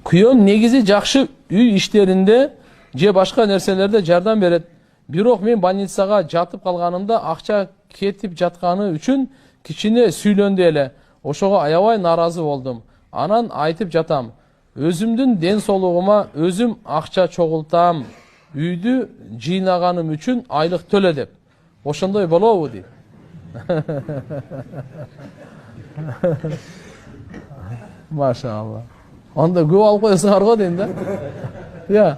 Kuyum негизи жакшы үй иштеринде же башка нерселерде жардам берет. Бирок мен больницага жатып калганымда акча кетип жатканы үчүн кичине сүйлөндү эле. Ошого аябай нааразы болдум. Анан айтып жатам. Өзүмдүн ден соолугума өзүм акча чогултам. Үйдү жыйнаганым үчүн айлык төлө деп. Ошондой болобу дейт. Машалла. Анда көп алып коесуңар го дейм да. Я.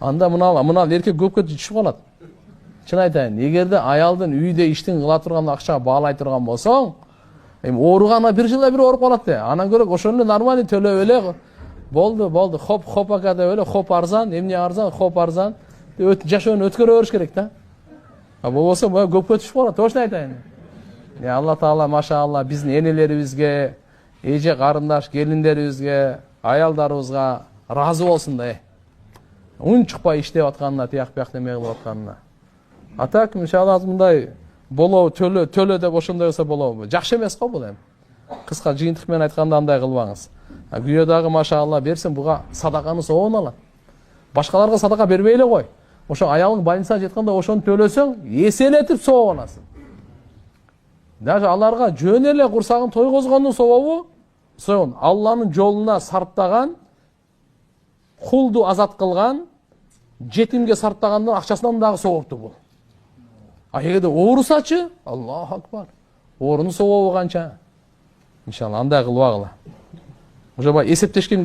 Анда мына эркек көпкө түшүп калат. Чын айтайын, эгерде аялдын үйдө иштин кыла турган акчага баалай турган болсоң, ооругана бир жылда бир ооруп калат да. Анан көрөк ошону нормалдуу төлөп эле болду. Хоп ака деп эле, хоп арзан, эмне арзан, хоп арзан. Жашоону өткөрө бериш керек да. А болбосо көпкө түшүп калат, точно айтайын. Алла Таала машалла биздин энелерибизге, эже карындаш келиндерибизге, аялдарыбызга разы болсун да. Унчукпай иштеп атканына, тияк бияк неме кылып атканына. А так, иншалла мындай болобу, төлө деп ошондой болсо болобу. Жакшы эмес го бул эми. Кыска жыйынтык менен айтканда андай кылбаңыз. Күйөө дагы машалла берсин, буга садаканы собон алат. Башкаларга садака бербей эле кой. Ошо аялың больницага жетканда ошону төлөсөң, эселетип собон аласың. Даже аларга жөн эле курсагын тойгозгондун собобу, сонун Алланын жолуна сарптаган, кулду азат кылган, жетимге сарптагандын акчасынан дагы соопту бул. А эгерде оорусачы, Аллаху акбар. Оорунун собобу канча? Иншалла андай кылбагыла. Уже бай эсептешкен